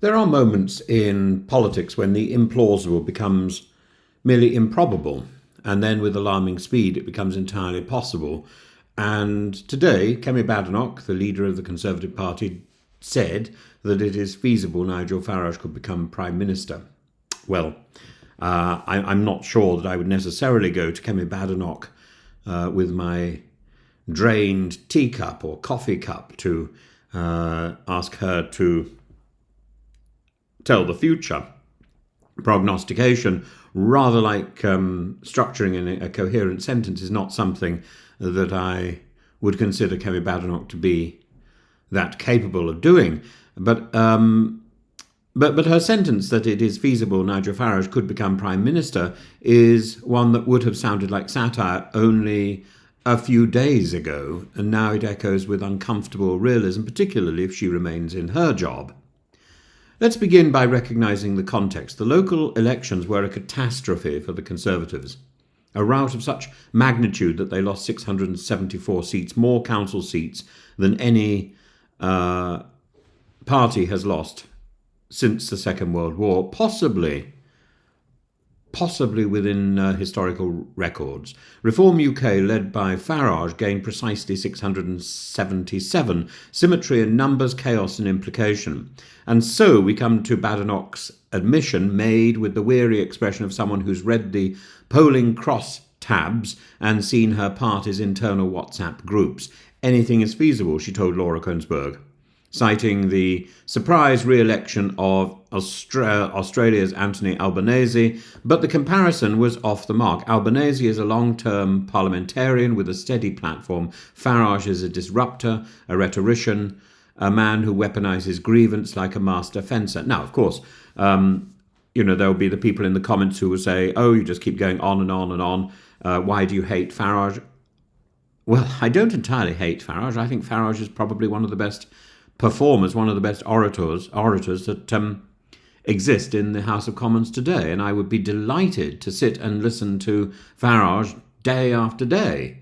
There are moments in politics when the implausible becomes merely improbable, and then with alarming speed it becomes entirely possible. And today, Kemi Badenoch, the leader of the Conservative Party, said that it is feasible Nigel Farage could become Prime Minister. Well, I'm not sure that I would necessarily go to Kemi Badenoch with my drained teacup or coffee cup to ask her to tell the future. Prognostication, rather like structuring in a coherent sentence, is not something that I would consider Kemi Badenoch to be that capable of doing. But her sentence that it is feasible Nigel Farage could become Prime Minister is one that would have sounded like satire only a few days ago, and now it echoes with uncomfortable realism, particularly if she remains in her job. Let's begin by recognising the context. The local elections were a catastrophe for the Conservatives, a rout of such magnitude that they lost 674 seats, more council seats than any party has lost since the Second World War, possibly within historical records. Reform UK, led by Farage, gained precisely 677. Symmetry in numbers, chaos and implication. And so we come to Badenoch's admission, made with the weary expression of someone who's read the polling cross tabs and seen her party's internal WhatsApp groups. Anything is feasible, she told Laura Kongsberg, citing the surprise re-election of Australia's Anthony Albanese, but the comparison was off the mark. Albanese is a long-term parliamentarian with a steady platform. Farage is a disruptor, a rhetorician, a man who weaponizes grievance like a master fencer. Now, of course, there'll be the people in the comments who will say, oh, you just keep going on and on and on. Why do you hate Farage? Well, I don't entirely hate Farage. I think Farage is probably one of the best performers, one of the best orators that exist in the House of Commons today. And I would be delighted to sit and listen to Farage day after day.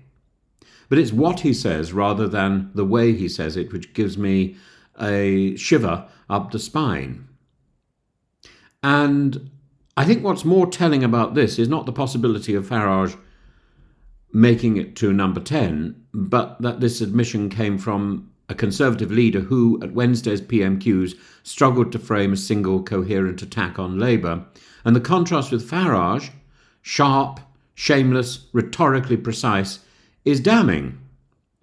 But it's what he says rather than the way he says it, which gives me a shiver up the spine. And I think what's more telling about this is not the possibility of Farage making it to number 10, but that this admission came from a Conservative leader who, at Wednesday's PMQs, struggled to frame a single coherent attack on Labour. And the contrast with Farage, sharp, shameless, rhetorically precise, is damning.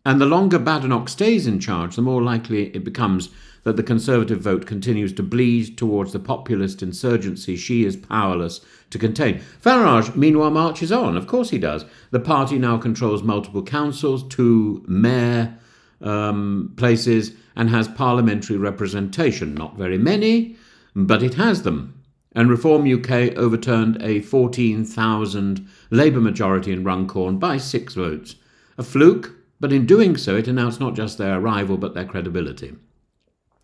And the longer Badenoch stays in charge, the more likely it becomes that the Conservative vote continues to bleed towards the populist insurgency she is powerless to contain. Farage, meanwhile, marches on. Of course he does. The party now controls multiple councils, 2 mayor places, and has parliamentary representation. Not very many, but it has them. And Reform UK overturned a 14,000 Labour majority in Runcorn by 6 votes. A fluke, but in doing so it announced not just their arrival but their credibility.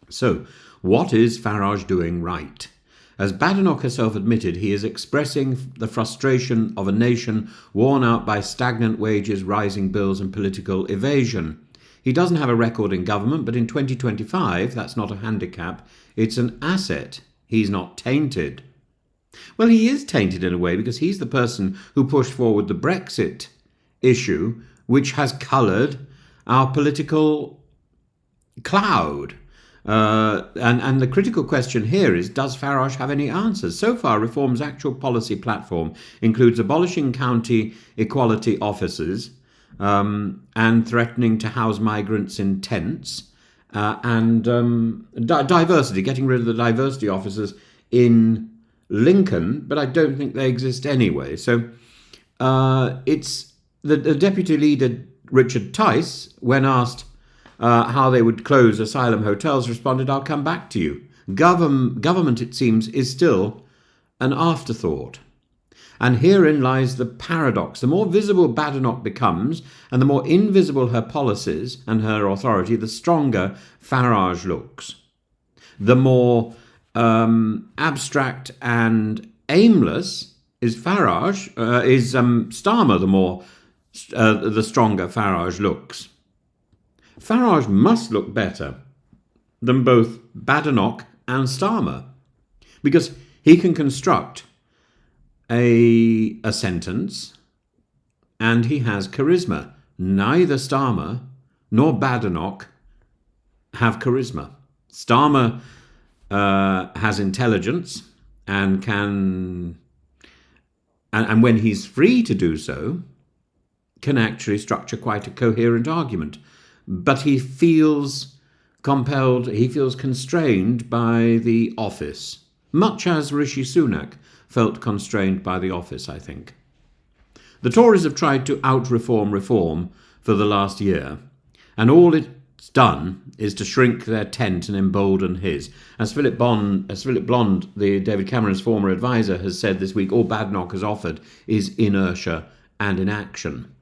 So, what is Farage doing right? As Badenoch herself admitted, he is expressing the frustration of a nation worn out by stagnant wages, rising bills and political evasion. He doesn't have a record in government, but in 2025, that's not a handicap, it's an asset. He's not tainted. Well, he is tainted in a way because he's the person who pushed forward the Brexit issue, which has coloured our political cloud. And the critical question here is, does Farage have any answers? So far, Reform's actual policy platform includes abolishing county equality offices, and threatening to house migrants in tents, and diversity, getting rid of the diversity officers in Lincoln, but I don't think they exist anyway. So it's the Deputy Leader, Richard Tice, when asked how they would close asylum hotels, responded, I'll come back to you. Government, it seems, is still an afterthought. And herein lies the paradox. The more visible Badenoch becomes, and the more invisible her policies and her authority, the stronger Farage looks. The more abstract and aimless is Farage, is Starmer, the stronger Farage looks. Farage must look better than both Badenoch and Starmer, because he can construct a sentence and he has charisma. Neither Starmer nor Badenoch have charisma. Starmer has intelligence and can, and when he's free to do so, can actually structure quite a coherent argument. But he feels compelled, he feels constrained by the office, much as Rishi Sunak felt constrained by the office, I think. The Tories have tried to out-reform reform for the last year, and all it's done is to shrink their tent and embolden his. As Philip Blond, the David Cameron's former advisor, has said this week, all Badenoch has offered is inertia and inaction.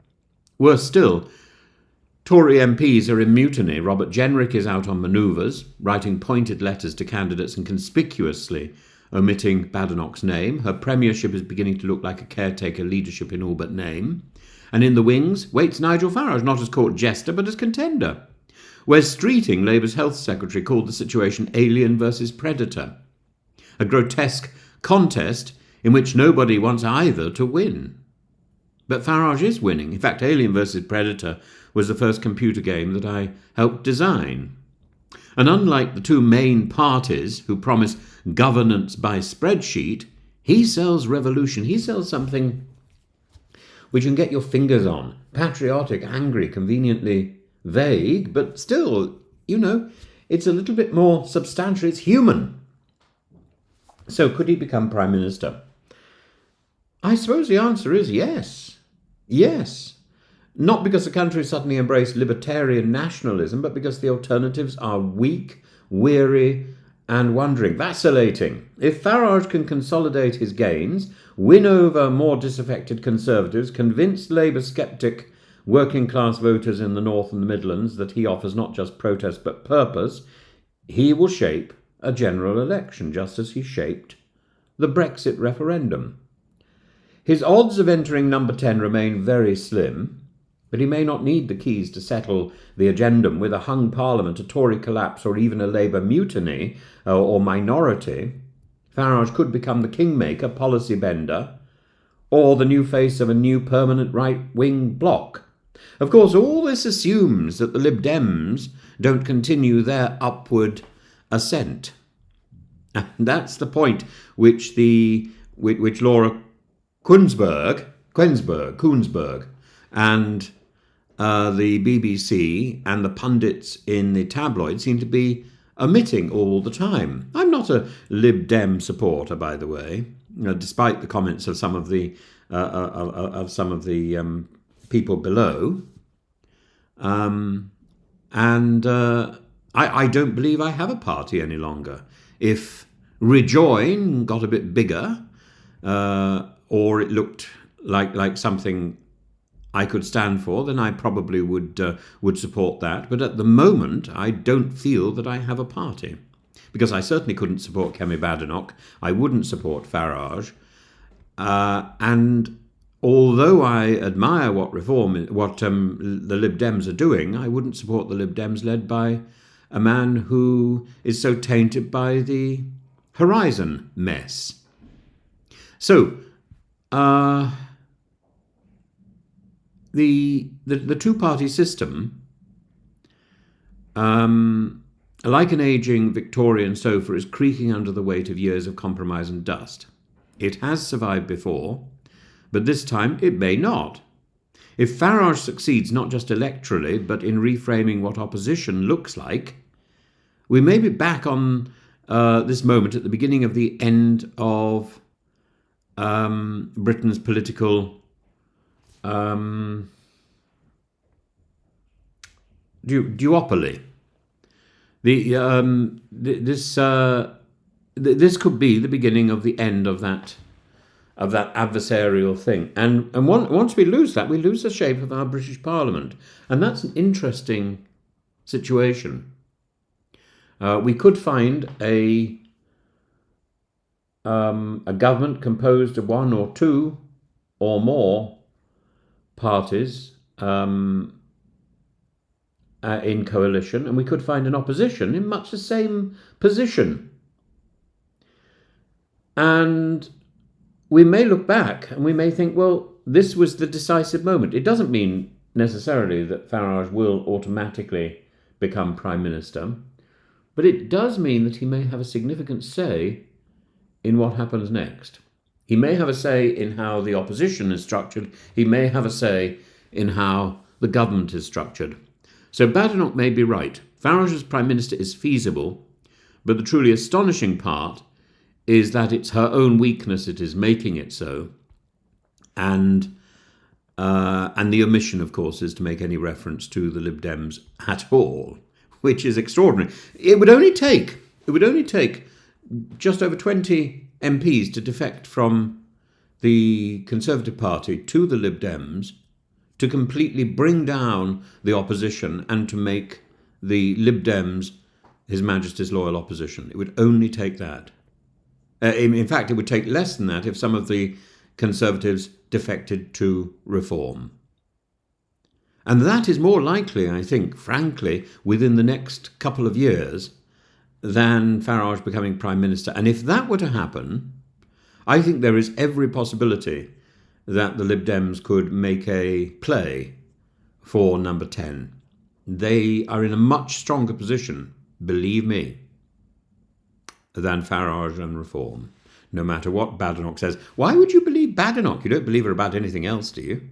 Worse still, Tory MPs are in mutiny. Robert Jenrick is out on manoeuvres, writing pointed letters to candidates and conspicuously omitting Badenoch's name. Her premiership is beginning to look like a caretaker leadership in all but name. And in the wings waits Nigel Farage, not as court jester, but as contender. Wes Streeting, Labour's health secretary, called the situation alien versus predator, a grotesque contest in which nobody wants either to win. But Farage is winning. In fact, Alien versus Predator was the first computer game that I helped design. And unlike the two main parties who promise governance by spreadsheet, he sells revolution. He sells something which you can get your fingers on. Patriotic, angry, conveniently vague, but still, it's a little bit more substantial. It's human. So could he become Prime Minister? I suppose the answer is yes. Yes. Not because the country suddenly embraced libertarian nationalism, but because the alternatives are weak, weary, and wandering, vacillating. If Farage can consolidate his gains, win over more disaffected Conservatives, convince Labour sceptic working-class voters in the North and the Midlands that he offers not just protest but purpose, he will shape a general election, just as he shaped the Brexit referendum. His odds of entering number 10 remain very slim, but he may not need the keys to settle the agendum. With a hung parliament, a Tory collapse, or even a Labour mutiny or minority, Farage could become the kingmaker, policy bender, or the new face of a new permanent right-wing bloc. Of course, all this assumes that the Lib Dems don't continue their upward ascent. And that's the point which Laura Kuenssberg and the BBC and the pundits in the tabloids seem to be omitting all the time. I'm not a Lib Dem supporter, by the way, despite the comments of some of the people below. I don't believe I have a party any longer. If Rejoin got a bit bigger, or it looked like something I could stand for, then I probably would support that. But at the moment, I don't feel that I have a party, because I certainly couldn't support Kemi Badenoch. I wouldn't support Farage, and although I admire what the Lib Dems are doing, I wouldn't support the Lib Dems led by a man who is so tainted by the Horizon mess. So, the two-party system, like an ageing Victorian sofa, is creaking under the weight of years of compromise and dust. It has survived before, but this time it may not. If Farage succeeds not just electorally, but in reframing what opposition looks like, we may be back on this moment at the beginning of the end of Britain's political duopoly. This could be the beginning of the end of that adversarial thing. And once we lose that, we lose the shape of our British Parliament, and that's an interesting situation. We could find a government composed of one or two or more parties in coalition, and we could find an opposition in much the same position And we may look back and we may think, well, this was the decisive moment. It doesn't mean necessarily that Farage will automatically become Prime Minister, but it does mean that he may have a significant say in what happens next. He may have a say in how the opposition is structured. He may have a say in how the government is structured. So Badenoch may be right. Farage as Prime Minister is feasible, but the truly astonishing part is that it's her own weakness that is making it so. And the omission, of course, is to make any reference to the Lib Dems at all, which is extraordinary. It would only take just over 20 MPs to defect from the Conservative Party to the Lib Dems to completely bring down the opposition and to make the Lib Dems His Majesty's loyal opposition. It would only take that. In fact, it would take less than that if some of the Conservatives defected to Reform. And that is more likely, I think, frankly, within the next couple of years than Farage becoming Prime Minister. And if that were to happen, I think there is every possibility that the Lib Dems could make a play for number 10. They are in a much stronger position, believe me, than Farage and Reform, no matter what Badenoch says. Why would you believe Badenoch? You don't believe her about anything else, do you?